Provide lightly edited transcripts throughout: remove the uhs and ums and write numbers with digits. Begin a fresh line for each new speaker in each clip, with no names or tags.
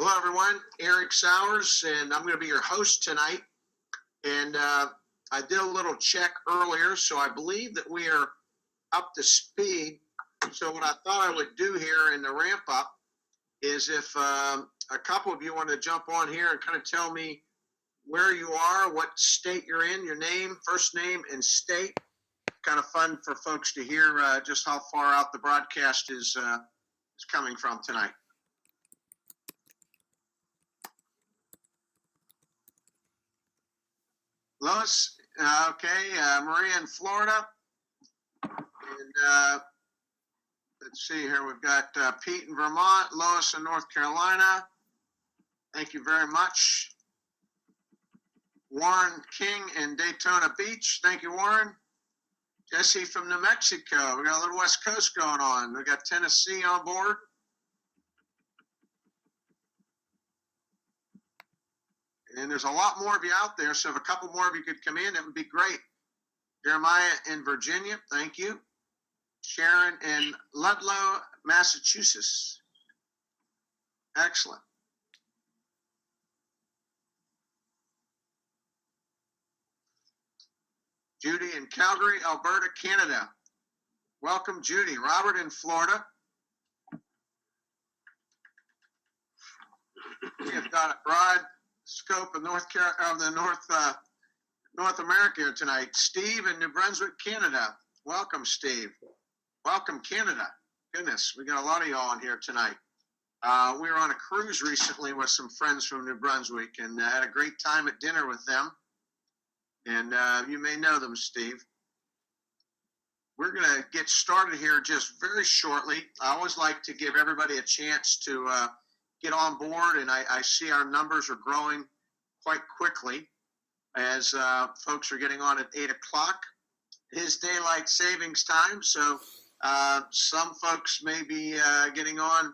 Hello, everyone. Eric Sowers, and I'm going to be your host tonight. And I did a little check earlier, so I believe that we are up to speed. So what I thought I would do here in the ramp up is if a couple of you want to jump on here and kind of tell me where you are, what state you're in, your name, first name, and state. Kind of fun for folks to hear just how far out the broadcast is coming from tonight. Lois, okay, Maria in Florida, and let's see here, we've got Pete in Vermont, Lois in North Carolina. Thank you very much. Warren King in Daytona Beach. Thank you, Warren. Jesse from New Mexico. We got a little West Coast going on. We got Tennessee on board. And there's a lot more of you out there, so if a couple more of you could come in, that would be great. Jeremiah in Virginia, thank you. Sharon in Ludlow, Massachusetts. Excellent. Judy in Calgary, Alberta, Canada. Welcome, Judy. Robert in Florida. We have got a broad scope of North America tonight. Steve in New Brunswick, Canada. Welcome, Steve. Welcome, Canada. Goodness, we got a lot of y'all on here tonight. We were on a cruise recently with some friends from New Brunswick and had a great time at dinner with them. And you may know them, Steve. We're going to get started here just very shortly. I always like to give everybody a chance to get on board, and I see our numbers are growing quite quickly as folks are getting on at 8 o'clock. It is daylight savings time, so some folks may be getting on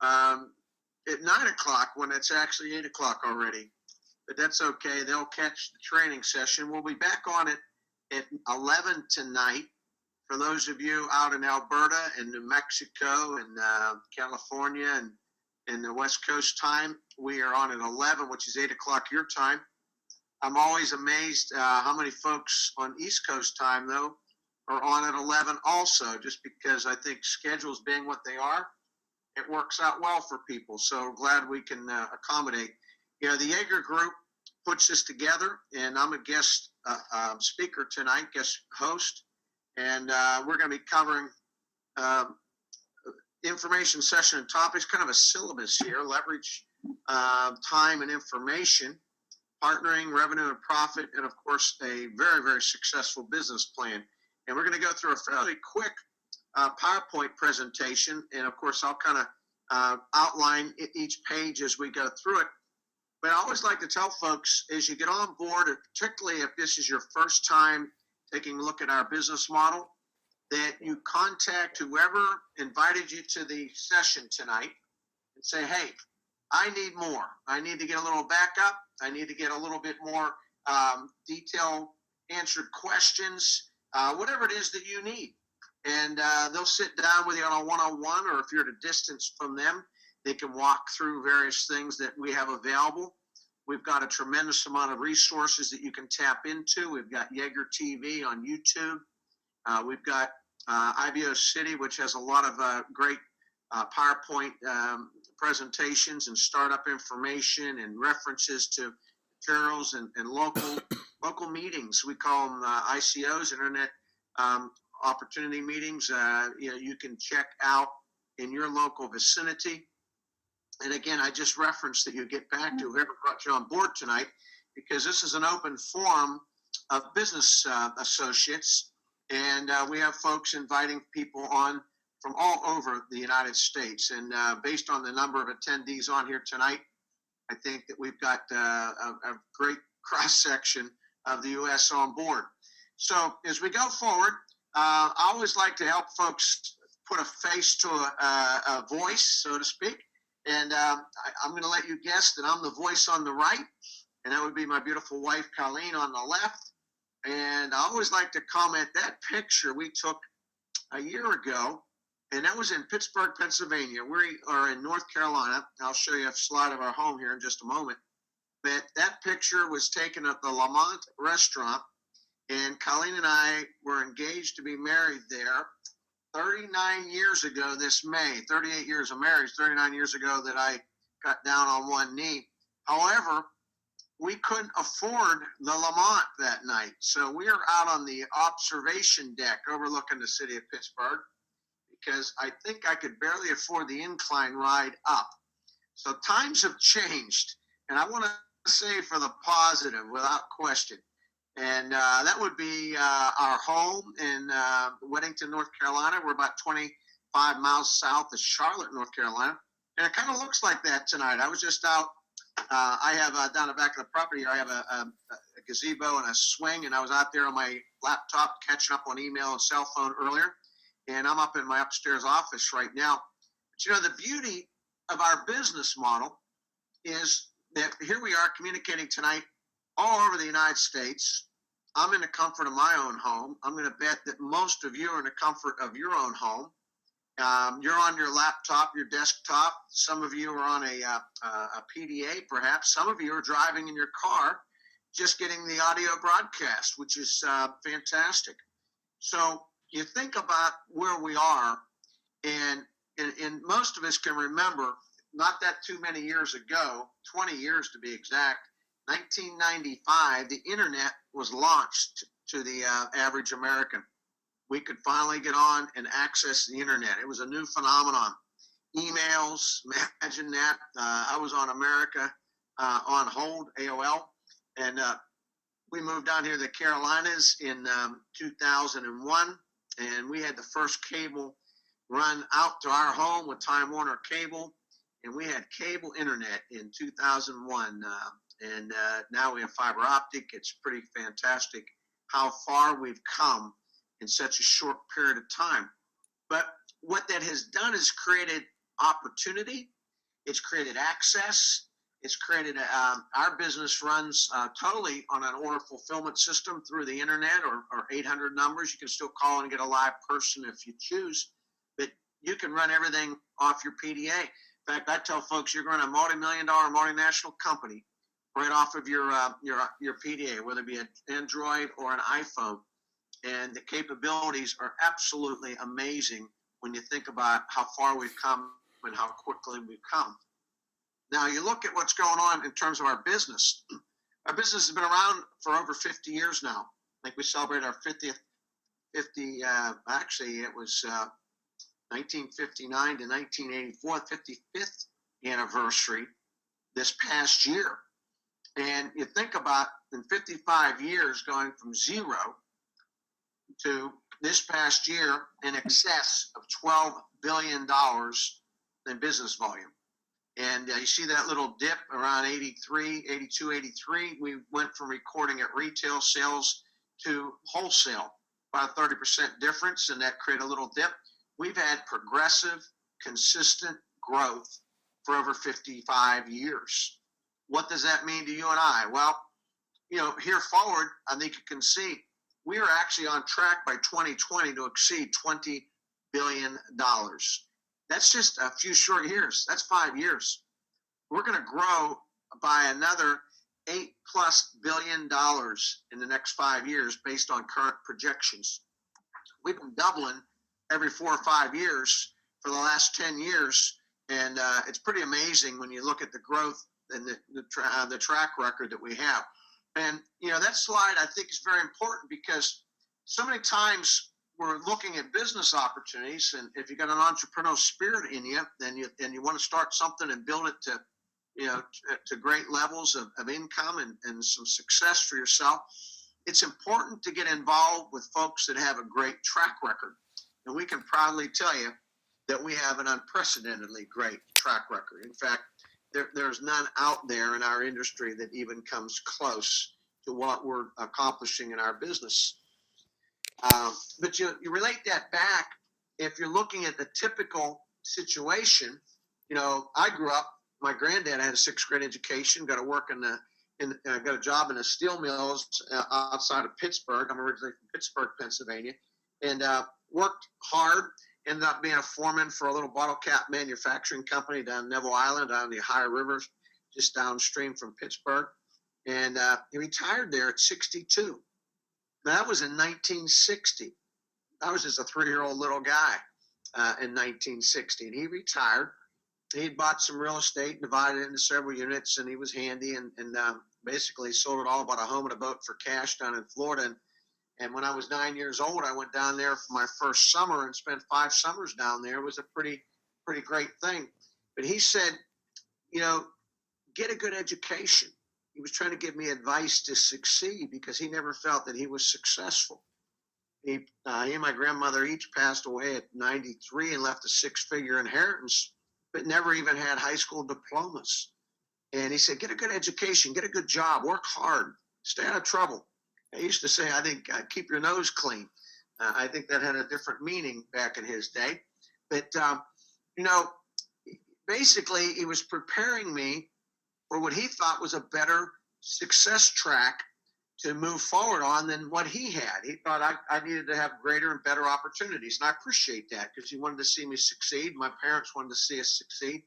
at 9 o'clock when it's actually 8 o'clock already. But that's okay. They'll catch the training session. We'll be back on it at 11 tonight. For those of you out in Alberta and New Mexico and California and in the West Coast time, we are on at 11, which is 8 o'clock your time. I'm always amazed how many folks on East Coast time, though, are on at 11 also, just because I think schedules being what they are, it works out well for people. So glad we can accommodate. You know, the Jaeger Group puts this together, and I'm a guest speaker tonight, guest host, and we're going to be covering information session and topics, kind of a syllabus here: leverage, time and information, partnering, revenue and profit, and of course a very, very successful business plan. And we're going to go through a fairly quick PowerPoint presentation, and of course I'll kind of outline each page as we go through it. But I always like to tell folks, as you get on board, particularly if this is your first time taking a look at our business model, that you contact whoever invited you to the session tonight and say, hey, I need more. I need to get a little backup. I need to get a little bit more detailed answered questions, whatever it is that you need. And they'll sit down with you on a one-on-one, or if you're at a distance from them, they can walk through various things that we have available. We've got a tremendous amount of resources that you can tap into. We've got Jaeger TV on YouTube. We've got IBO City, which has a lot of great PowerPoint presentations and startup information and references to materials and local meetings. We call them ICOs, Internet Opportunity Meetings. You can check out in your local vicinity. And again, I just referenced that you get back to whoever brought you on board tonight, because this is an open forum of business associates. And we have folks inviting people on from all over the United States. And based on the number of attendees on here tonight, I think that we've got a great cross-section of the U.S. on board. So as we go forward, I always like to help folks put a face to a voice, so to speak. And I'm going to let you guess that I'm the voice on the right, and that would be my beautiful wife, Colleen, on the left. And I always like to comment that picture we took a year ago and that was in Pittsburgh, Pennsylvania. We are in North Carolina. I'll show you a slide of our home here in just a moment. But that picture was taken at the Lamont restaurant, and Colleen and I were engaged to be married there 39 years ago this May. 38 years of marriage, 39 years ago that I got down on one knee. However, we couldn't afford the Lamont that night. So we are out on the observation deck overlooking the city of Pittsburgh because I think I could barely afford the incline ride up. So times have changed, and I want to say for the positive without question. And that would be our home in Weddington, North Carolina. We're about 25 miles south of Charlotte, North Carolina. And it kind of looks like that tonight. I was just out. I have down the back of the property here, I have a gazebo and a swing, and I was out there on my laptop catching up on email and cell phone earlier. And I'm up in my upstairs office right now. But the beauty of our business model is that here we are communicating tonight all over the United States. I'm in the comfort of my own home. I'm going to bet that most of you are in the comfort of your own home. You're on your laptop, your desktop. Some of you are on a PDA, perhaps. Some of you are driving in your car, just getting the audio broadcast, which is fantastic. So you think about where we are, and most of us can remember, not that too many years ago, 20 years to be exact, 1995, the internet was launched to the average American. We could finally get on and access the internet. It was a new phenomenon. Emails, imagine that. I was on America on hold, AOL, and we moved down here to the Carolinas in 2001, and we had the first cable run out to our home with Time Warner Cable, and we had cable internet in 2001. And now we have fiber optic. It's pretty fantastic how far we've come in such a short period of time. But what that has done is created opportunity. It's created access. It's created, our business runs totally on an order fulfillment system through the internet or 800 numbers. You can still call and get a live person if you choose, but you can run everything off your PDA. In fact, I tell folks you're going to a multi-million-dollar multinational company right off of your PDA, whether it be an Android or an iPhone. And the capabilities are absolutely amazing when you think about how far we've come and how quickly we've come. Now, you look at what's going on in terms of our business. Our business has been around for over 50 years now. I think we celebrated our 50th, actually it was 1959 to 1984, 55th anniversary this past year. And you think about in 55 years going from zero to this past year in excess of $12 billion in business volume. And you see that little dip around 82, 83. We went from recording at retail sales to wholesale, about a 30% difference, and that created a little dip. We've had progressive, consistent growth for over 55 years. What does that mean to you and I? Well, here forward, I think you can see we are actually on track by 2020 to exceed $20 billion. That's just a few short years. That's 5 years. We're going to grow by another $8+ billion in the next 5 years based on current projections. We've been doubling every 4 or 5 years for the last 10 years, and it's pretty amazing when you look at the growth and the track record that we have. And, that slide I think is very important because so many times we're looking at business opportunities, and if you got an entrepreneurial spirit in you, then you want to start something and build it to great levels of income and some success for yourself. It's important to get involved with folks that have a great track record. And we can proudly tell you that we have an unprecedentedly great track record. In fact, there's none out there in our industry that even comes close to what we're accomplishing in our business. But you relate that back, if you're looking at the typical situation, I grew up, my granddad had a 6th grade education, got to work got a job in the steel mills outside of Pittsburgh. I'm originally from Pittsburgh, Pennsylvania, and worked hard ended up being a foreman for a little bottle cap manufacturing company down Neville Island on the Ohio River, just downstream from Pittsburgh. And he retired there at 62. That was in 1960. I was just a 3-year-old little guy in 1960. And he retired. He'd bought some real estate, divided it into several units, and he was handy and basically sold it all, bought a home and a boat for cash down in Florida. And when I was 9 years old, I went down there for my first summer and spent 5 summers down there. It was a pretty great thing. But he said, get a good education. He was trying to give me advice to succeed because he never felt that he was successful. He and my grandmother each passed away at 93 and left a 6-figure inheritance, but never even had high school diplomas. And he said, get a good education, get a good job, work hard, stay out of trouble. I used to say, I think, keep your nose clean. I think that had a different meaning back in his day. But, basically he was preparing me for what he thought was a better success track to move forward on than what he had. He thought I needed to have greater and better opportunities. And I appreciate that because he wanted to see me succeed. My parents wanted to see us succeed.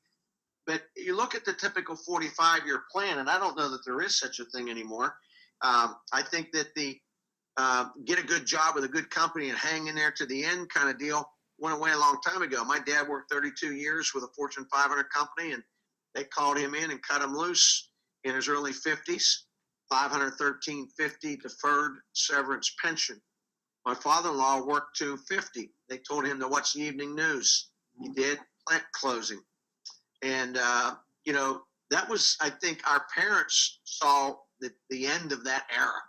But you look at the typical 45-year plan, and I don't know that there is such a thing anymore. I think that the get a good job with a good company and hang in there to the end kind of deal went away a long time ago. My dad worked 32 years with a Fortune 500 company, and they called him in and cut him loose in his early 50s, $513.50 deferred severance pension. My father-in-law worked to 50. They told him to watch the evening news. He did plant closing. And, that was, I think, our parents saw the end of that era.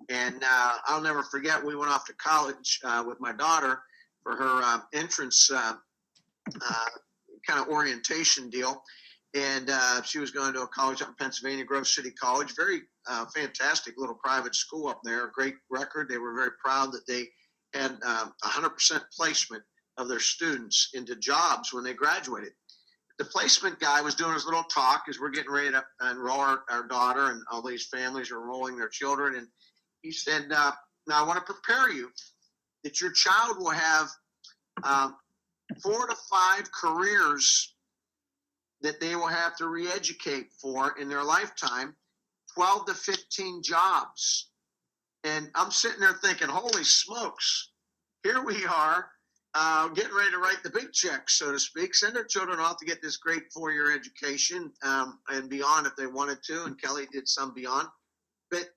And I'll never forget, we went off to college with my daughter for her entrance kind of orientation deal. And she was going to a college up in Pennsylvania, Grove City College, very fantastic little private school up there, great record. They were very proud that they had 100% placement of their students into jobs when they graduated. The placement guy was doing his little talk as we're getting ready to enroll our daughter, and all these families are enrolling their children. And he said, now I want to prepare you that your child will have 4 to 5 careers that they will have to re-educate for in their lifetime, 12 to 15 jobs. And I'm sitting there thinking, holy smokes, here we are getting ready to write the big check, so to speak, send their children off to get this great 4-year education and beyond if they wanted to, and Kelly did some beyond. But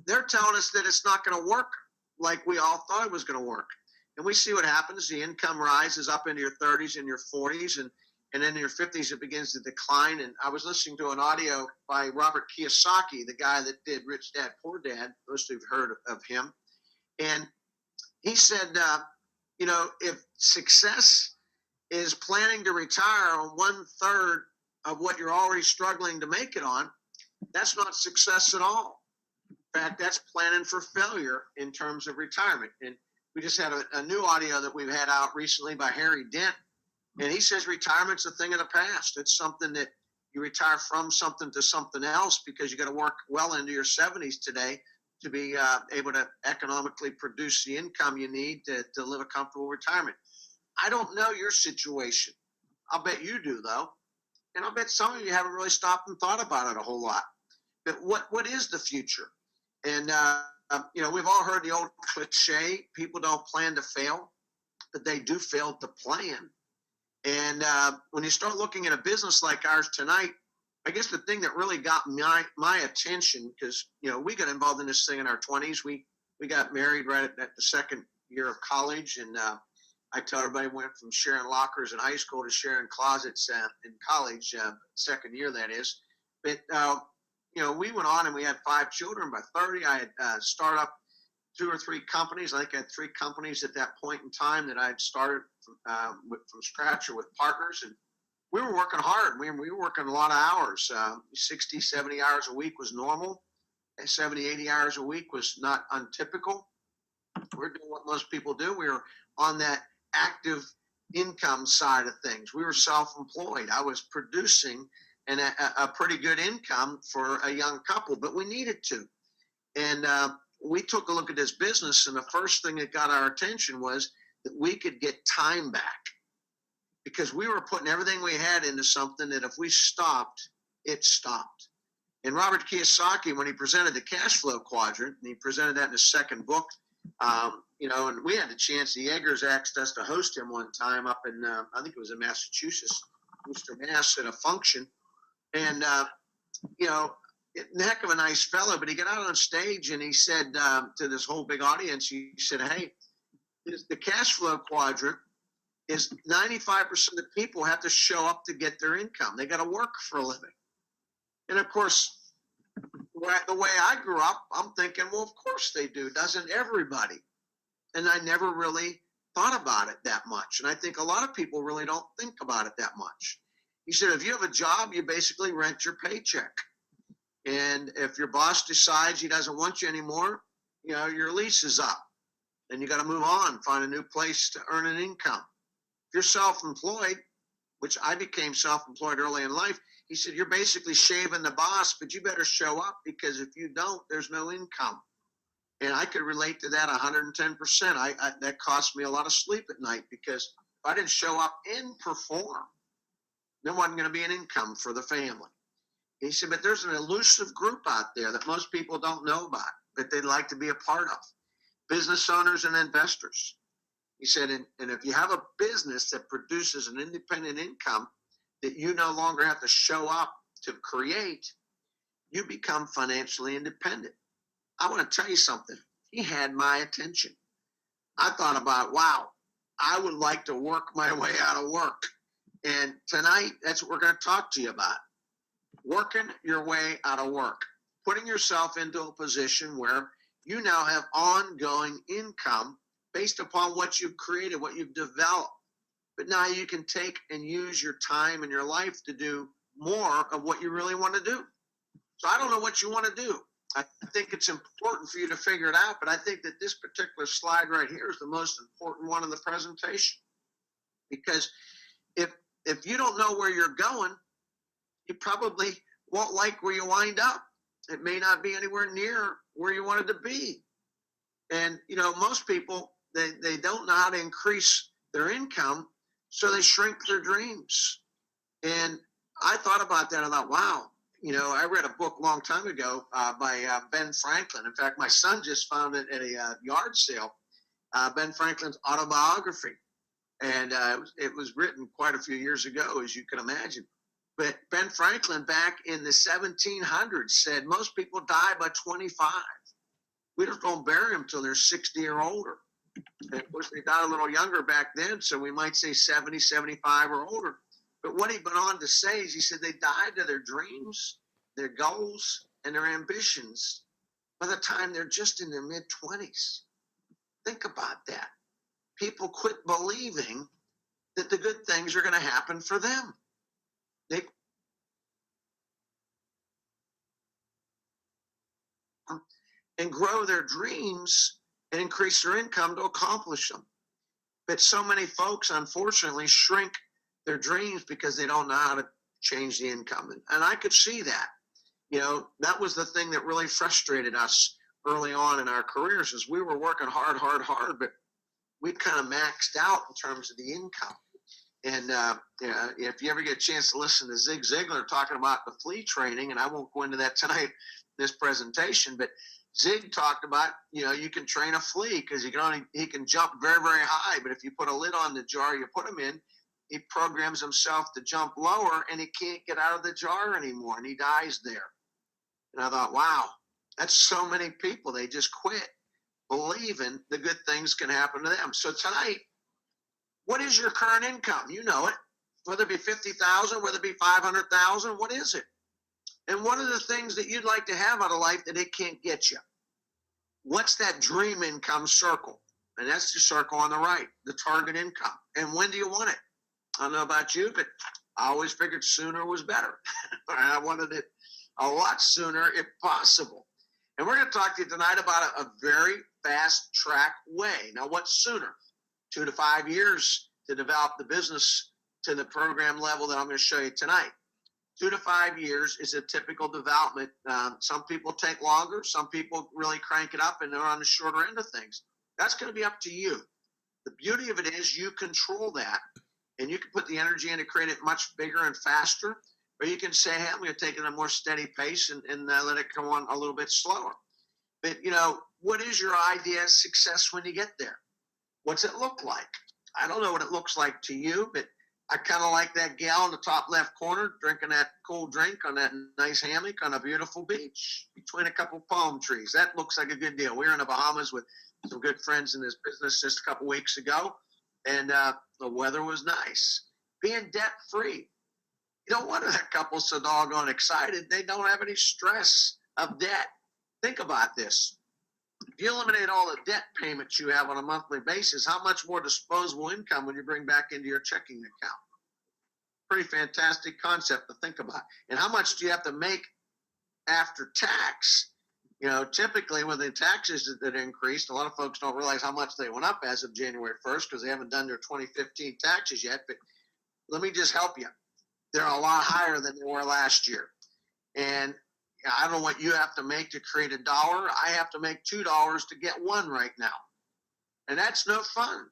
they're telling us that it's not going to work like we all thought it was going to work. And we see what happens. The income rises up into your 30s and your 40s, and then in your 50s, it begins to decline. And I was listening to an audio by Robert Kiyosaki, the guy that did Rich Dad, Poor Dad. Most of you have heard of him. And he said, if success is planning to retire on 1/3 of what you're already struggling to make it on, that's not success at all. In fact, that's planning for failure in terms of retirement. And we just had a new audio that we've had out recently by Harry Dent. And he says retirement's a thing of the past. It's something that you retire from something to something else because you got to work well into your 70s today to be able to economically produce the income you need to live a comfortable retirement. I don't know your situation. I'll bet you do, though. And I'll bet some of you haven't really stopped and thought about it a whole lot. But what is the future? And, we've all heard the old cliche, people don't plan to fail, but they do fail to plan. And when you start looking at a business like ours tonight, I guess the thing that really got my attention, because, we got involved in this thing in our 20s. We got married right at the second year of college. And I tell everybody we went from sharing lockers in high school to sharing closets in college, second year that is. But, we went on and we had 5 children. By 30, I had started up 2 or 3 companies. I think I had 3 companies at that point in time that I had started from scratch or with partners. And we were working hard. We were working a lot of hours. 60, 70 hours a week was normal. 70, 80 hours a week was not untypical. We're doing what most people do. We were on that active income side of things. We were self-employed. I was producing a pretty good income for a young couple, but we needed to. And we took a look at this business, and the first thing that got our attention was that we could get time back, because we were putting everything we had into something that if we stopped, it stopped. And Robert Kiyosaki, when he presented the cash flow quadrant, and he presented that in his second book, and we had the chance, the Yeagers asked us to host him one time up in, I think it was in Massachusetts, Worcester, Mass, at a function. And, heck of a nice fellow, but he got out on stage and he said to this whole big audience, he said, hey, the cash flow quadrant is 95% of the people have to show up to get their income. They got to work for a living. And of course, the way I grew up, I'm thinking, well, of course they do. Doesn't everybody? And I never really thought about it that much. And I think a lot of people really don't think about it that much. He said, if you have a job, you basically rent your paycheck. And if your boss decides he doesn't want you anymore, your lease is up. And you got to move on, find a new place to earn an income. If you're self-employed, which I became self-employed early in life, he said, you're basically shaving the boss, but you better show up, because if you don't, there's no income. And I could relate to that 110%. That cost me a lot of sleep at night, because if I didn't show up and perform, there wasn't going to be an income for the family. He said, but there's an elusive group out there that most people don't know about, that they'd like to be a part of. Business owners and investors. He said, and if you have a business that produces an independent income that you no longer have to show up to create, you become financially independent. I want to tell you something. He had my attention. I thought about, wow, I would like to work my way out of work. And tonight, that's what we're going to talk to you about. Working your way out of work. Putting yourself into a position where you now have ongoing income based upon what you've created, what you've developed. But now you can take and use your time and your life to do more of what you really want to do. So I don't know what you want to do. I think it's important for you to figure it out, but I think that this particular slide right here is the most important one in the presentation. Because if you don't know where you're going, you probably won't like where you wind up. It may not be anywhere near where you wanted to be. And, most people, they don't know how to increase their income, so they shrink their dreams. And I thought about that. I thought, wow, I read a book a long time ago by Ben Franklin. In fact, my son just found it at a yard sale, Ben Franklin's autobiography. And it was written quite a few years ago, as you can imagine. But Ben Franklin, back in the 1700s, said most people die by 25. We just don't bury them till they're 60 or older. And of course, they died a little younger back then, so we might say 70, 75 or older. But what he went on to say is, he said they died to their dreams, their goals, and their ambitions by the time they're just in their mid-20s. Think about that. People quit believing that the good things are going to happen for them. They and grow their dreams and increase their income to accomplish them. But so many folks, unfortunately, shrink their dreams because they don't know how to change the income. And I could see that. That was the thing that really frustrated us early on in our careers, is we were working hard, but we kind of maxed out in terms of the income. And if you ever get a chance to listen to Zig Ziglar talking about the flea training, and I won't go into that tonight in this presentation, but Zig talked about, you can train a flea because he can jump very, very high, but if you put a lid on the jar you put him in, he programs himself to jump lower and he can't get out of the jar anymore and he dies there. And I thought, wow, that's so many people. They just quit believing the good things can happen to them. So tonight, what is your current income? You know it. Whether it be 50,000, whether it be 500,000, what is it? And what are the things that you'd like to have out of life that it can't get you? What's that dream income circle? And that's the circle on the right, the target income. And when do you want it? I don't know about you, but I always figured sooner was better. I wanted it a lot sooner if possible. And we're going to talk to you tonight about a very fast track way. Now, what's sooner? 2 to 5 years to develop the business to the program level that I'm going to show you tonight. 2 to 5 years is a typical development. Some people take longer. Some people really crank it up and they're on the shorter end of things. That's going to be up to you. The beauty of it is you control that, and you can put the energy in to create it much bigger and faster, or you can say, hey, I'm going to take it at a more steady pace and let it come on a little bit slower. But, what is your idea of success when you get there? What's it look like? I don't know what it looks like to you, but I kind of like that gal in the top left corner drinking that cool drink on that nice hammock on a beautiful beach between a couple palm trees. That looks like a good deal. We were in the Bahamas with some good friends in this business just a couple weeks ago, and the weather was nice. Being debt free. You don't wonder that couple's so doggone excited. They don't have any stress of debt. Think about this. If you eliminate all the debt payments you have on a monthly basis, how much more disposable income would you bring back into your checking account? Pretty fantastic concept to think about. And how much do you have to make after tax? Typically with the taxes that increased, a lot of folks don't realize how much they went up as of January 1st because they haven't done their 2015 taxes yet. But let me just help you. They're a lot higher than they were last year. And I don't know what you have to make to create $1. I have to make $2 to get $1 right now. And that's no fun.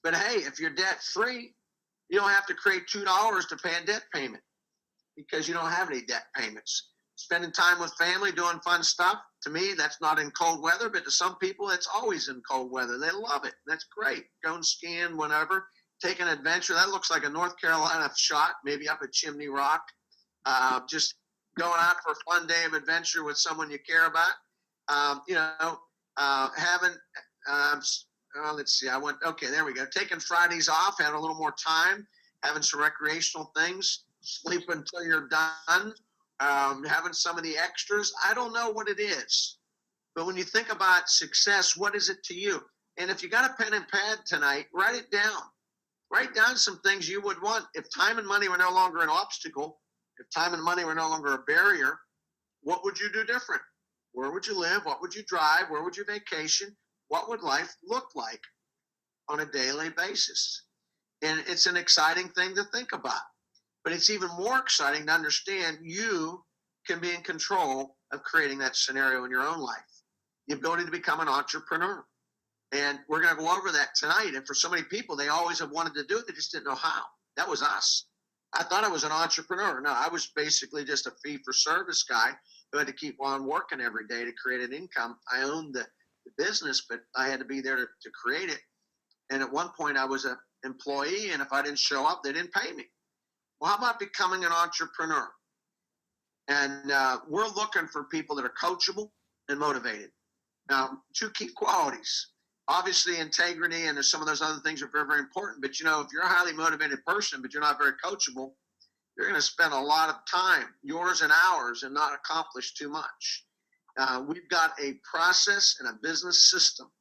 But hey, if you're debt free, you don't have to create $2 to pay a debt payment because you don't have any debt payments. Spending time with family, doing fun stuff, to me, that's not in cold weather, but to some people, it's always in cold weather. They love it. That's great. Going skiing, whatever. Take an adventure. That looks like a North Carolina shot, maybe up at Chimney Rock. Just going out for a fun day of adventure with someone you care about. Having, let's see, there we go. Taking Fridays off, having a little more time, having some recreational things, sleep until you're done, having some of the extras. I don't know what it is, but when you think about success, what is it to you? And if you got a pen and pad tonight, write it down. Write down some things you would want. If time and money were no longer an obstacle, if time and money were no longer a barrier, what would you do different? Where would you live? What would you drive? Where would you vacation? What would life look like on a daily basis? And it's an exciting thing to think about. But it's even more exciting to understand you can be in control of creating that scenario in your own life. The ability to become an entrepreneur. And we're going to go over that tonight. And for so many people, they always have wanted to do it. They just didn't know how. That was us. I thought I was an entrepreneur. No, I was basically just a fee-for-service guy who had to keep on working every day to create an income. I owned the business, but I had to be there to create it. And at one point, I was an employee, and if I didn't show up, they didn't pay me. Well, how about becoming an entrepreneur? And we're looking for people that are coachable and motivated. Now, two key qualities. Obviously, integrity and some of those other things are very, very important. But, if you're a highly motivated person, but you're not very coachable, you're going to spend a lot of time, yours and ours, and not accomplish too much. We've got a process and a business system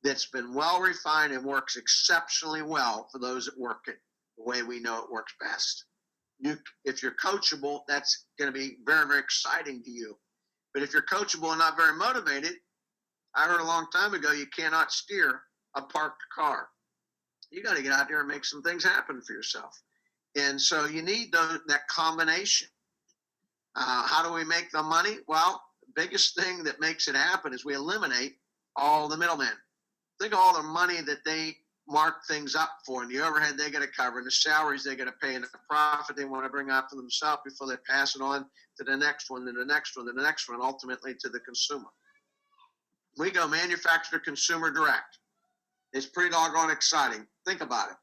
that's been well refined and works exceptionally well for those that work it the way we know it works best. If you're coachable, that's going to be very, very exciting to you. But if you're coachable and not very motivated, I heard a long time ago, you cannot steer a parked car. You got to get out there and make some things happen for yourself. And so you need that combination. How do we make the money? Well, the biggest thing that makes it happen is we eliminate all the middlemen. Think of all the money that they mark things up for, and the overhead they got to cover, and the salaries they got to pay, and the profit they want to bring out for themselves before they pass it on to the next one, then the next one, then the next one, ultimately to the consumer. We go manufacturer, consumer, direct. It's pretty doggone exciting. Think about it.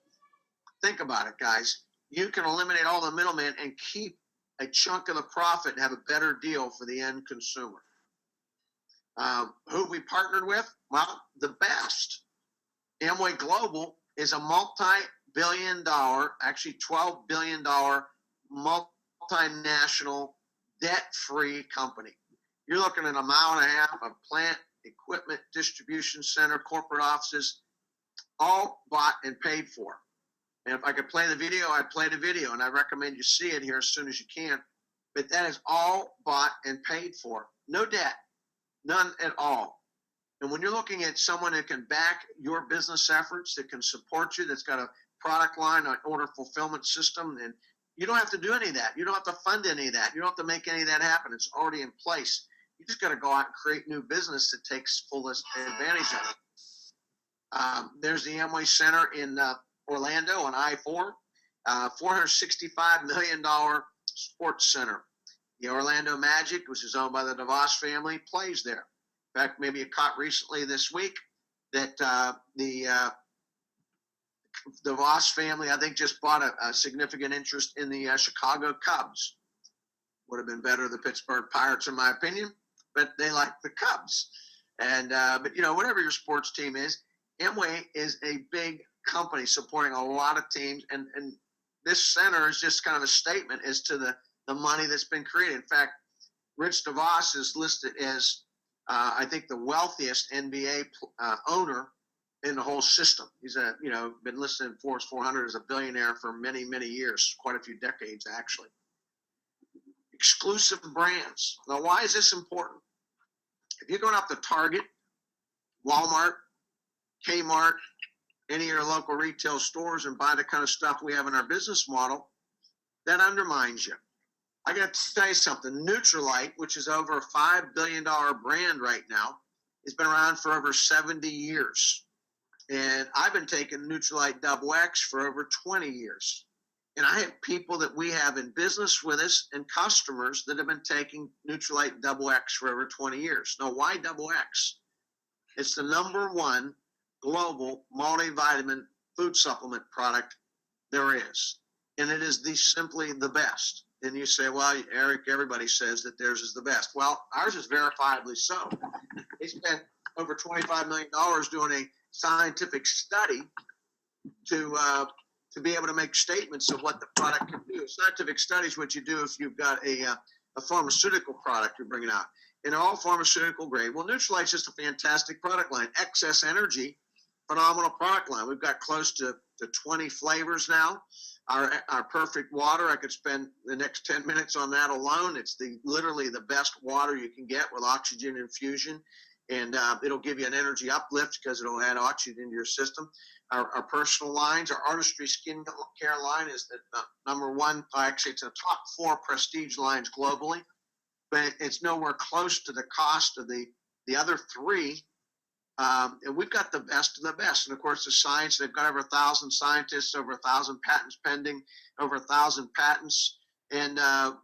Think about it, guys. You can eliminate all the middlemen and keep a chunk of the profit and have a better deal for the end consumer. Who have we partnered with? Well, the best. Amway Global is a multi-billion-dollar, actually $12 billion multinational debt-free company. You're looking at 1.5 miles of plant, equipment, distribution center, corporate offices, all bought and paid for. And if I could play the video, I'd play the video, and I recommend you see it here as soon as you can. But that is all bought and paid for. No debt, none at all. And when you're looking at someone that can back your business efforts, that can support you, that's got a product line, an order fulfillment system, and you don't have to do any of that. You don't have to fund any of that. You don't have to make any of that happen. It's already in place. You just got to go out and create new business that takes fullest advantage of it. There's the Amway Center in Orlando on I-4, $465 million sports center. The Orlando Magic, which is owned by the DeVos family, plays there. In fact, maybe you caught recently this week that the DeVos family, I think, just bought a significant interest in the Chicago Cubs. Would have been better the Pittsburgh Pirates, in my opinion, but they like the Cubs. And but whatever your sports team is, Amway is a big company supporting a lot of teams, and this center is just kind of a statement as to the money that's been created. In fact, Rich DeVos is listed as I think the wealthiest NBA owner in the whole system. He's been listed in Forbes 400 as a billionaire for many, many years, quite a few decades actually. Exclusive brands. Now, why is this important? If you're going up to Target, Walmart, Kmart, any of your local retail stores and buy the kind of stuff we have in our business model, that undermines you. I got to tell you something. Nutrilite, which is over a $5 billion brand right now, has been around for over 70 years. And I've been taking Nutrilite Double X for over 20 years. And I have people that we have in business with us and customers that have been taking Nutrilite Double X for over 20 years. Now, why Double X? It's the number one global multivitamin food supplement product there is. And it is simply the best. And you say, well, Eric, everybody says that theirs is the best. Well, ours is verifiably so. They spent over $25 million doing a scientific study to be able to make statements of what the product can do. Scientific studies, what you do if you've got a pharmaceutical product you're bringing out. And all pharmaceutical grade. Well, Nutrilite's just a fantastic product line. Excess Energy, phenomenal product line. We've got close to 20 flavors now. Our perfect water, I could spend the next 10 minutes on that alone. It's literally the best water you can get with oxygen infusion. And it'll give you an energy uplift because it'll add oxygen into your system. Our personal lines, our Artistry Skin Care line is the number one. Actually, it's in the top 4 prestige lines globally, but it's nowhere close to the cost of the other 3. And we've got the best of the best. And of course, the science, they've got over 1,000 scientists, over 1,000 patents pending, over 1,000 patents. And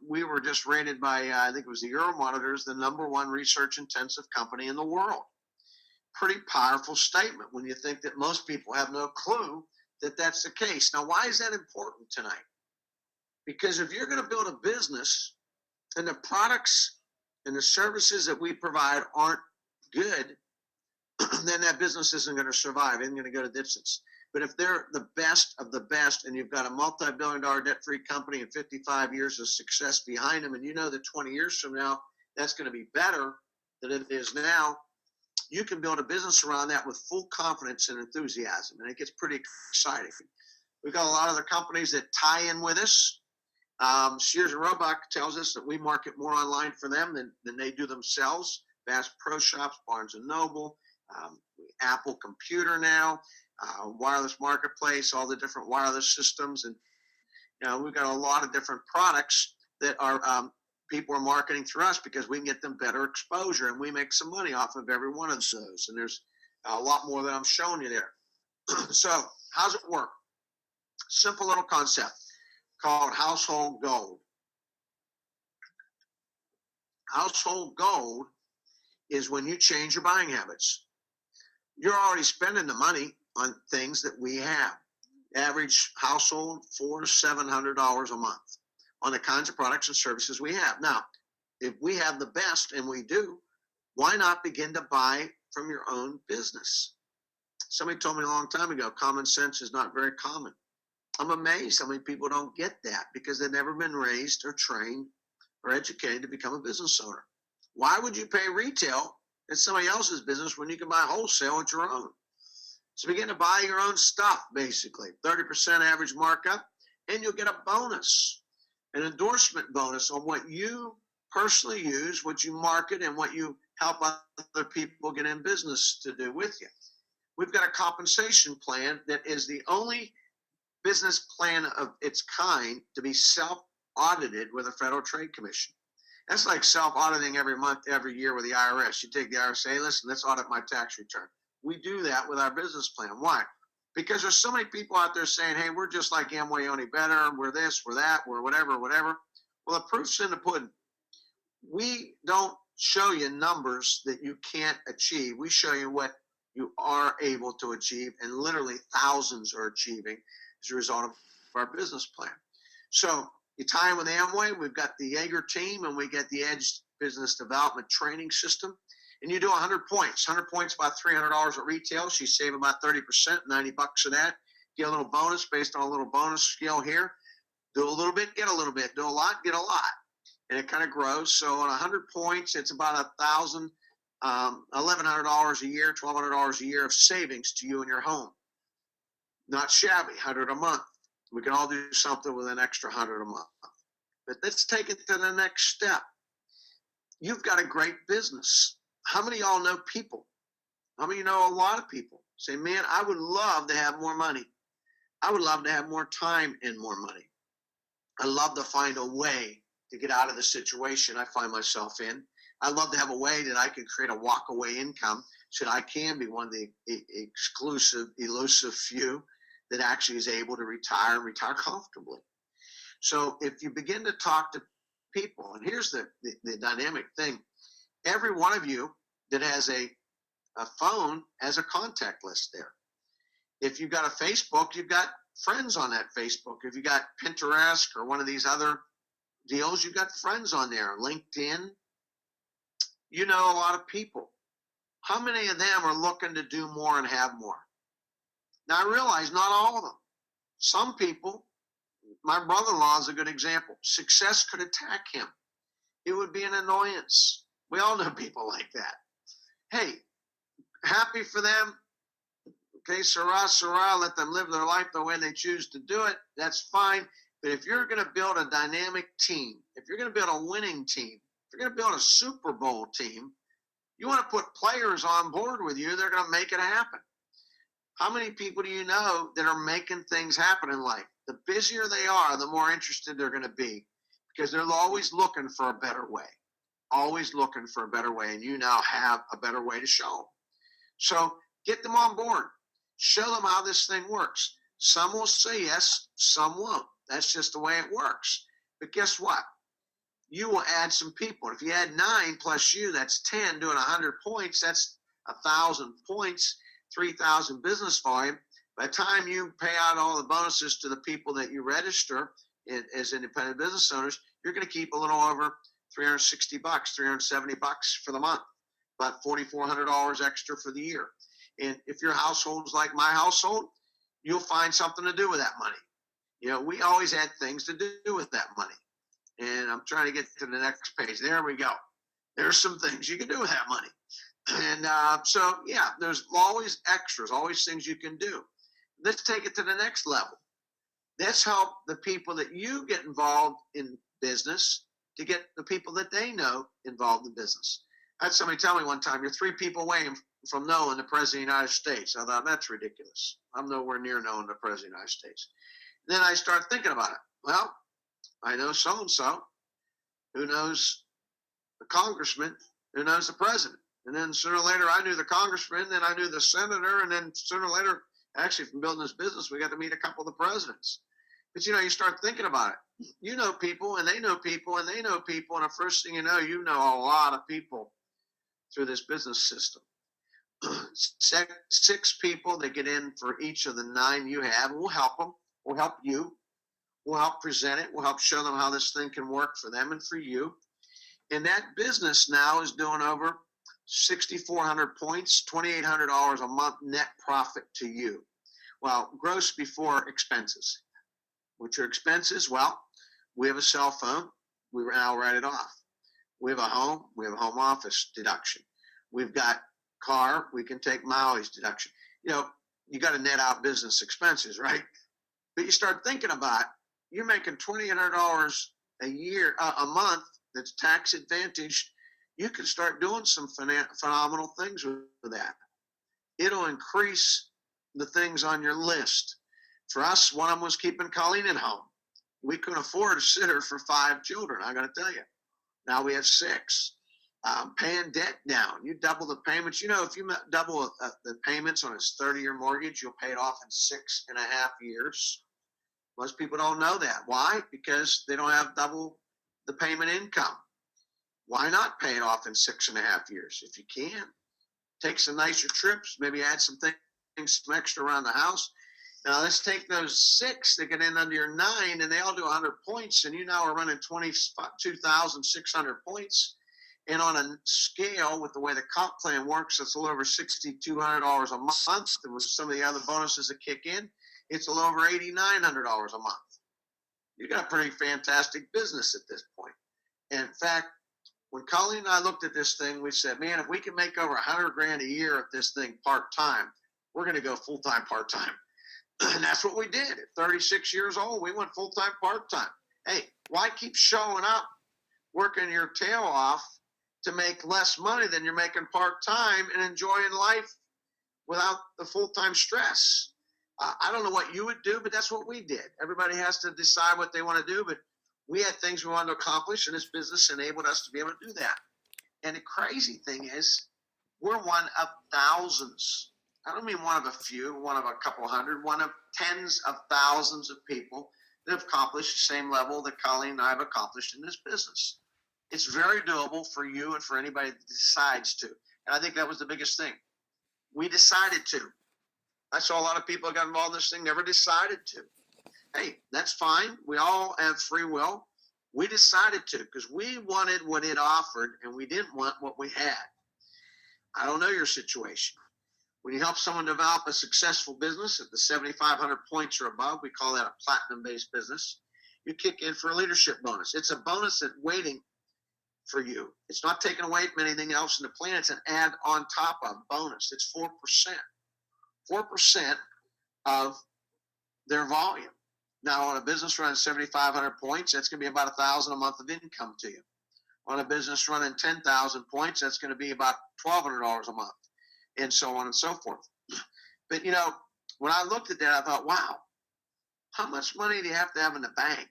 we were just rated by, I think it was the Euromonitors, the number 1 research intensive company in the world. Pretty powerful statement when you think that most people have no clue that that's the case. Now, why is that important tonight? Because if you're going to build a business and the products and the services that we provide aren't good, then that business isn't going to survive. It isn't going to go to distance. But if they're the best of the best and you've got a multi-billion-dollar debt-free company and 55 years of success behind them, and you know that 20 years from now, that's going to be better than it is now, you can build a business around that with full confidence and enthusiasm, and it gets pretty exciting. We've got a lot of other companies that tie in with us. Sears and Roebuck tells us that we market more online for them than they do themselves. Bass Pro Shops, Barnes & Noble, Apple Computer now, Wireless Marketplace, all the different wireless systems. And we've got a lot of different products that are people are marketing through us because we can get them better exposure, and we make some money off of every one of those. And there's a lot more that I'm showing you there. So how's it work? Simple little concept called Household Gold. Household Gold is when you change your buying habits. You're already spending the money on things that we have. Average household, $400 to $700 a month on the kinds of products and services we have. Now, if we have the best, and we do, why not begin to buy from your own business? Somebody told me a long time ago, common sense is not very common. I'm amazed how many people don't get that because they've never been raised or trained or educated to become a business owner. Why would you pay retail in somebody else's business when you can buy wholesale at your own? So begin to buy your own stuff, basically. 30% average markup, and you'll get a bonus, an endorsement bonus on what you personally use, what you market, and what you help other people get in business to do with you. We've got a compensation plan that is the only business plan of its kind to be self-audited with the Federal Trade Commission. That's like self-auditing every month, every year with the IRS. You take the IRS, say, hey, listen, let's audit my tax return. we do that with our business plan. Why? Because there's so many people out there saying, hey, we're just like Amway, only better. We're this, we're that, we're whatever, whatever. Well, the proof's in the pudding. We don't show you numbers that you can't achieve. We show you what you are able to achieve, and literally thousands are achieving as a result of our business plan. So you tie in with Amway, we've got the Jaeger team, and we get the Edge Business Development Training System. And you do 100 points. 100 points, about $300 at retail. So you save about 30%, $90 of that. Get a little bonus based on a little bonus scale here. Do a little bit, get a little bit. Do a lot, get a lot. And it kind of grows. So on 100 points, it's about $1,000, $1,100 a year, $1,200 a year of savings to you and your home. Not shabby, 100 a month. We can all do something with an extra 100 a month. But let's take it to the next step. You've got a great business. How many of y'all know people? How many of you know a lot of people? Say, man, I would love to have more money. I would love to have more time and more money. I love to find a way to get out of the situation I find myself in. I love to have a way that I can create a walk-away income so that I can be one of the exclusive, elusive few that actually is able to retire and retire comfortably. So if you begin to talk to people, and here's the dynamic thing, every one of you that has a phone has a contact list there. If you've got a Facebook, you've got friends on that Facebook. If you got Pinterest or one of these other deals, you've got friends on there. LinkedIn, you know a lot of people. How many of them are looking to do more and have more? Now, I realize not all of them. Some people, my brother-in-law is a good example. Success could attack him. It would be an annoyance. We all know people like that. Hey, happy for them. Okay, Sarah, let them live their life the way they choose to do it. That's fine. But if you're going to build a dynamic team, if you're going to build a winning team, if you're going to build a Super Bowl team, you want to put players on board with you. They're going to make it happen. How many people do you know that are making things happen in life? The busier they are, the more interested they're going to be, because they're always looking for a better way. Always looking for a better way, and you now have a better way to show them. So get them on board. Show them how this thing works. Some will say yes, some won't. That's just the way it works. But guess what? You will add some people. If you add 9 plus you, that's 10. Doing 100 points, that's 1,000 points, 3,000 business volume. By the time you pay out all the bonuses to the people that you register as independent business owners, you're going to keep a little over $360, $370 for the month, about $4,400 extra for the year. And if your household's like my household, you'll find something to do with that money. You know, we always had things to do with that money. And I'm trying to get to the next page. There we go. There's some things you can do with that money. And so, yeah, there's always extras, always things you can do. Let's take it to the next level. Let's help the people that you get involved in business to get the people that they know involved in business. I had somebody tell me one time, you're 3 people away from knowing the President of the United States. I thought, that's ridiculous. I'm nowhere near knowing the President of the United States. Then I start thinking about it. Well, I know so-and-so who knows the congressman, who knows the president. And then sooner or later, I knew the congressman, then I knew the senator, and then sooner or later, actually from building this business, we got to meet a couple of the presidents. But, you know, you start thinking about it. You know people, and they know people, and they know people, and the first thing you know a lot of people through this business system. 6 people that get in for each of the 9 you have. We'll help them. We'll help you. We'll help present it. We'll help show them how this thing can work for them and for you. And that business now is doing over 6,400 points, $2,800 a month net profit to you. Well, gross before expenses. What's your expenses? Well, we have a cell phone. We now write it off. We have a home. We have a home office deduction. We've got car. We can take mileage deduction. You know, you got to net out business expenses, right? But you start thinking about, you're making $2,800 a year, a month that's tax advantaged. You can start doing some phenomenal things with that. It'll increase the things on your list. For us, one of them was keeping Colleen at home. We couldn't afford a sitter for 5 children, I got to tell you. Now we have 6. paying debt down. You double the payments. If you double the payments on a 30-year mortgage, you'll pay it off in 6.5 years. Most people don't know that. Why? Because they don't have double the payment income. Why not pay it off in 6.5 years if you can? Take some nicer trips, maybe add some things, some extra around the house. Now let's take those 6 that get in under your 9, and they all do 100 points, and you now are running 22,600 points. And on a scale with the way the comp plan works, it's a little over $6,200 a month. And with some of the other bonuses that kick in, it's a little over $8,900 a month. You got a pretty fantastic business at this point. And in fact, when Colleen and I looked at this thing, we said, man, if we can make over $100,000 a year at this thing part-time, we're going to go full-time, part-time. And that's what we did. At 36 years old, we went full-time, part-time. Hey, why keep showing up, working your tail off to make less money than you're making part-time and enjoying life without the full-time stress? I don't know what you would do, but that's what we did. Everybody has to decide what they want to do, but we had things we wanted to accomplish, and this business enabled us to be able to do that. And the crazy thing is, we're one of thousands. I don't mean one of a few, one of a couple hundred, one of tens of thousands of people that have accomplished the same level that Colleen and I have accomplished in this business. It's very doable for you and for anybody that decides to. And I think that was the biggest thing. We decided to. I saw a lot of people that got involved in this thing never decided to. Hey, that's fine. We all have free will. We decided to because we wanted what it offered and we didn't want what we had. I don't know your situation. When you help someone develop a successful business at the 7,500 points or above, we call that a platinum-based business, you kick in for a leadership bonus. It's a bonus that's waiting for you. It's not taking away from anything else in the plan. It's an add on top of bonus. It's 4%. 4% of their volume. Now, on a business running 7,500 points, that's going to be about $1,000 a month of income to you. On a business running 10,000 points, that's going to be about $1,200 a month, and so on and so forth. But, when I looked at that, I thought, wow, how much money do you have to have in the bank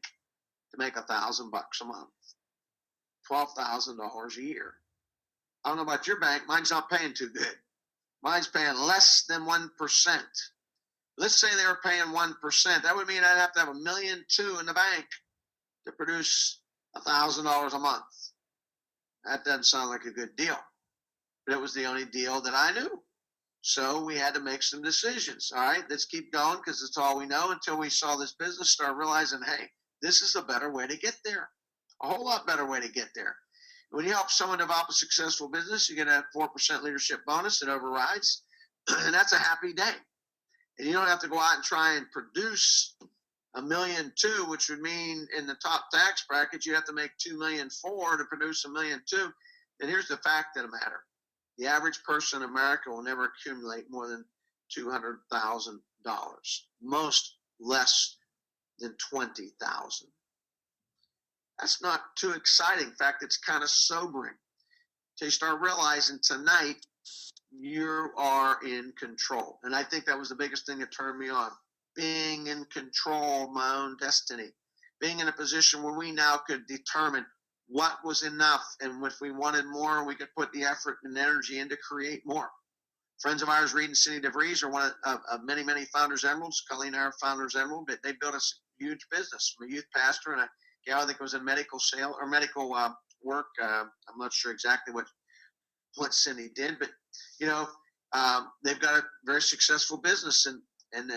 to make $1,000 a month? $12,000 a year. I don't know about your bank. Mine's not paying too good. Mine's paying less than 1%. Let's say they were paying 1%. That would mean I'd have to have $1.2 million in the bank to produce $1,000 a month. That doesn't sound like a good deal. But it was the only deal that I knew. So we had to make some decisions. All right, let's keep going because it's all we know until we saw this business start realizing, hey, this is a better way to get there. A whole lot better way to get there. When you help someone develop a successful business, you get a 4% leadership bonus that overrides, and that's a happy day. And you don't have to go out and try and produce $1.2 million, which would mean in the top tax bracket, you have to make $2.4 million to produce $1.2 million. And here's the fact of the matter. The average person in America will never accumulate more than $200,000. Most less than $20,000. That's not too exciting. In fact, it's kind of sobering. Until you start realizing tonight you are in control. And I think that was the biggest thing that turned me on. Being in control of my own destiny. Being in a position where we now could determine what was enough. And if we wanted more, we could put the effort and energy in to create more. Friends of ours, Reed and Cindy DeVries, are one of many, many Founders Emeralds. Colleen and I are Founders Emerald, but they built a huge business. I'm a youth pastor and a gal, I think it was in medical sale or medical work. I'm not sure exactly what Cindy did, but they've got a very successful business, and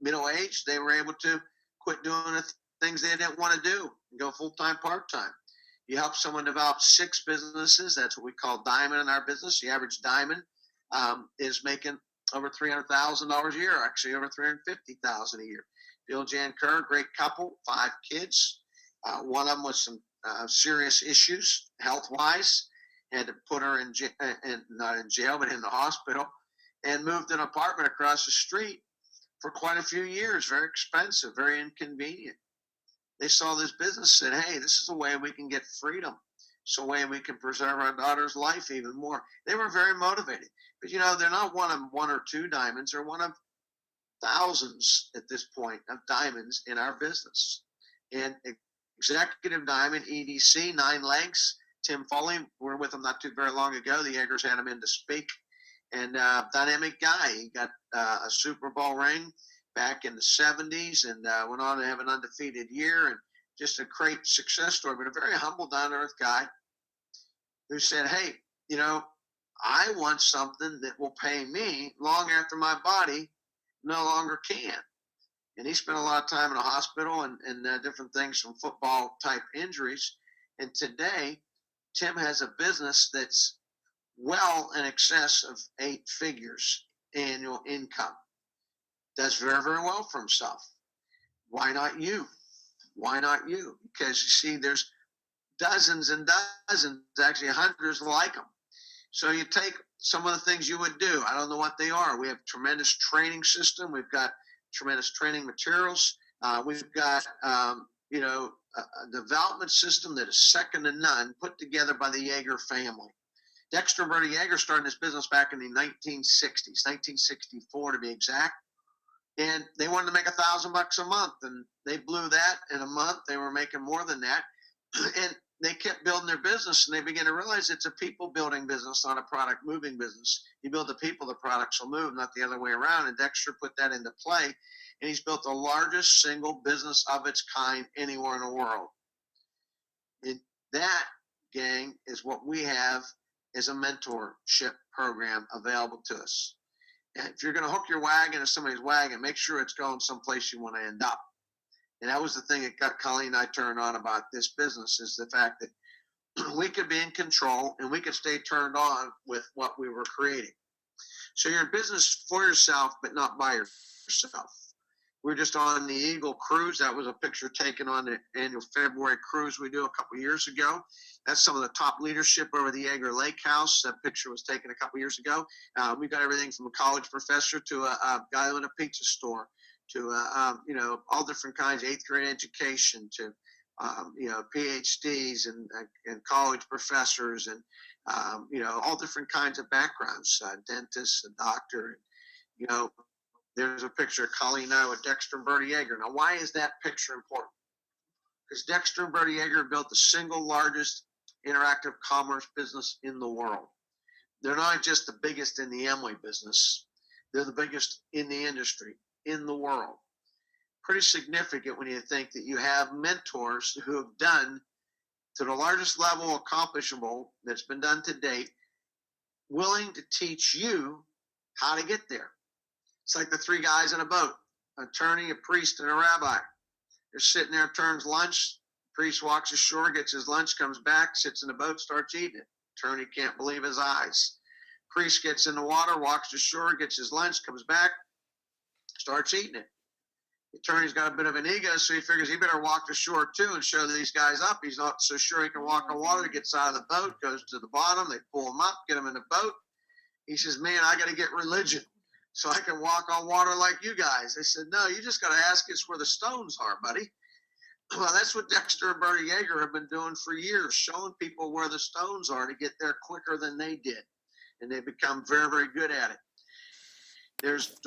middle age, they were able to quit doing the things they didn't want to do and go full-time, part-time. You help someone develop 6 businesses. That's what we call diamond in our business. The average diamond is making over $300,000 a year, actually over $350,000 a year. Bill and Jan Kerr, great couple, 5 kids. One of them with some serious issues health-wise. Had to put her not in jail, but in the hospital, and moved an apartment across the street for quite a few years. Very expensive, very inconvenient. They saw this business and said, hey, this is a way we can get freedom. It's a way we can preserve our daughter's life even more. They were very motivated. But, they're not one of 1 or 2 diamonds. They're one of thousands at this point of diamonds in our business. And executive diamond, EDC, 9 legs, Tim Foley. We were with him not too very long ago. The Jaegers had him in to speak. And dynamic guy. He got a Super Bowl ring back in the 70s and went on to have an undefeated year, and just a great success story, but a very humble, down-to-earth guy who said, hey, I want something that will pay me long after my body no longer can. And he spent a lot of time in a hospital and different things from football-type injuries. And today, Tim has a business that's well in excess of 8 figures annual income. Does very, very well for himself. Why not you? Why not you? Because you see, there's dozens and dozens, actually hundreds like him. So you take some of the things you would do. I don't know what they are. We have tremendous training system. We've got tremendous training materials. We've got, a development system that is second to none, put together by the Jaeger family. Dexter and Bertie Jaeger started this business back in the 1960s, 1964 to be exact. And they wanted to make $1,000 a month, and they blew that in a month. They were making more than that. And they kept building their business, and they began to realize it's a people building business, not a product moving business. You build the people, the products will move, not the other way around. And Dexter put that into play, and he's built the largest single business of its kind anywhere in the world. And that, gang, is what we have as a mentorship program available to us. And if you're going to hook your wagon to somebody's wagon, make sure it's going someplace you want to end up. And that was the thing that got Colleen and I turned on about this business, is the fact that we could be in control and we could stay turned on with what we were creating. So you're in business for yourself, but not by yourself. We're just on the Eagle Cruise. That was a picture taken on the annual February cruise we do a couple years ago. That's some of the top leadership over the Jaeger Lake House. That picture was taken a couple years ago. We've got everything from a college professor to a guy in a pizza store, to all different kinds, 8th grade education, to PhDs and college professors, and all different kinds of backgrounds, dentists, a doctor. There's a picture of Colleen and I with Dexter and Bertie Jaeger. Now, why is that picture important? Because Dexter and Bertie Jaeger built the single largest interactive commerce business in the world. They're not just the biggest in the Amway business. They're the biggest in the industry, in the world. Pretty significant when you think that you have mentors who have done to the largest level accomplishable that's been done to date, willing to teach you how to get there. It's like the 3 guys in a boat, an attorney, a priest, and a rabbi. They're sitting there, turns lunch. The priest walks ashore, gets his lunch, comes back, sits in the boat, starts eating it. Attorney can't believe his eyes. Priest gets in the water, walks ashore, gets his lunch, comes back, starts eating it. The attorney's got a bit of an ego, so he figures he better walk ashore too and show these guys up. He's not so sure he can walk on water. He gets out of the boat, goes to the bottom. They pull him up, get him in the boat. He says, man, I got to get religion so I can walk on water like you guys. They said, no, you just got to ask us where the stones are, buddy. Well, that's what Dexter and Bertie Jaeger have been doing for years, showing people where the stones are to get there quicker than they did. And they've become very, very good at it. There's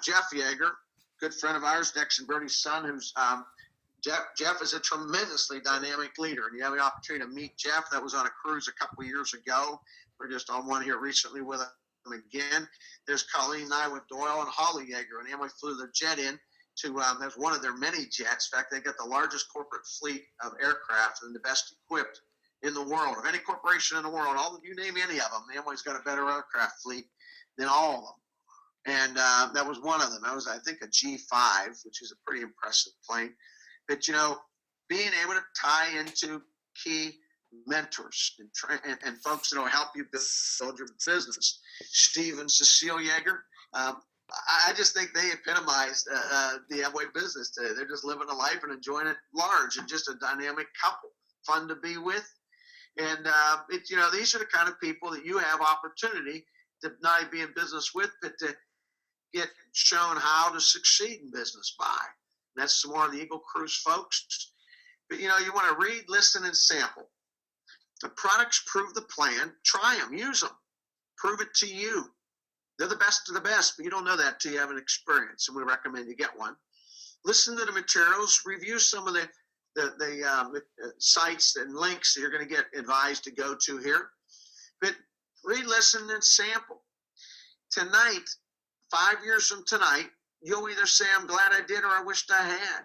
Jeff Jaeger, good friend of ours, Dexter and Bertie's son, who's Jeff is a tremendously dynamic leader. And you have the opportunity to meet Jeff. That was on a cruise a couple of years ago. We're just on one here recently with him again. There's Colleen and I with Doyle and Holly Jaeger, and Amway flew their jet in to, that's one of their many jets. In fact, they got the largest corporate fleet of aircraft and the best equipped in the world, of any corporation in the world. You name any of them, Amway's got a better aircraft fleet than all of them. And that was one of them. That was, I think, a G5, which is a pretty impressive plane. But, being able to tie into key mentors and folks that will help you build your business. Steve and Cecile Jaeger, I just think they epitomize the Amway business today. They're just living a life and enjoying it large, and just a dynamic couple, fun to be with. And these are the kind of people that you have opportunity to not only be in business with, but to get shown how to succeed in business by. And that's some more of the Eagle Cruise folks. But you want to read, listen, and sample. The products prove the plan. Try them, use them, prove it to you. They're the best of the best, but you don't know that till you have an experience, and we recommend you get one. Listen to the materials, review some of the the sites and links that you're going to get advised to go to here. But re-listen and sample. Tonight, 5 years from tonight, you'll either say, I'm glad I did, or I wished I had.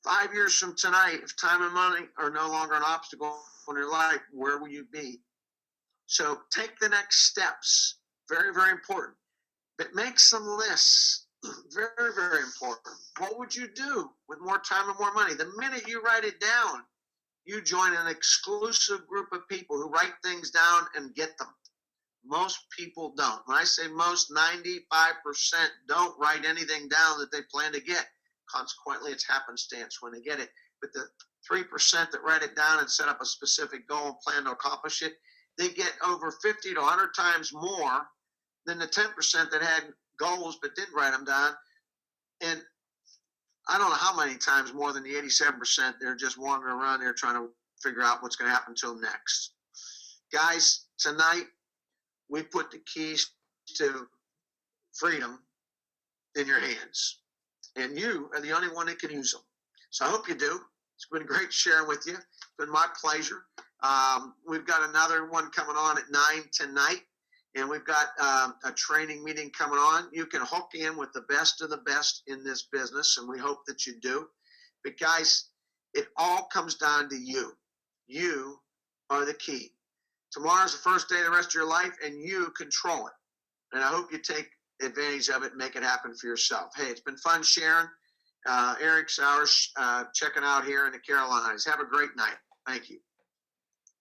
5 years from tonight, if time and money are no longer an obstacle in your life, where will you be? So take the next steps. Very, very important. But make some lists. Very, very important. What would you do with more time and more money? The minute you write it down, you join an exclusive group of people who write things down and get them. Most people don't. When I say most, 95% don't write anything down that they plan to get. Consequently, it's happenstance when they get it. But the 3% that write it down and set up a specific goal and plan to accomplish it, they get over 50 to 100 times more than the 10% that had goals but didn't write them down. And I don't know how many times more than the 87%, they're just wandering around there trying to figure out what's going to happen to them next. Guys, tonight we put the keys to freedom in your hands, and you are the only one that can use them. So I hope you do. It's been great sharing with you. It's been my pleasure. We've got another one coming on at 9 tonight. And we've got a training meeting coming on. You can hook in with the best of the best in this business, and we hope that you do. But guys, it all comes down to you. You are the key. Tomorrow's the first day of the rest of your life, and you control it. And I hope you take advantage of it and make it happen for yourself. Hey, it's been fun sharing. Eric Sowers checking out here in the Carolinas. Have a great night. Thank you.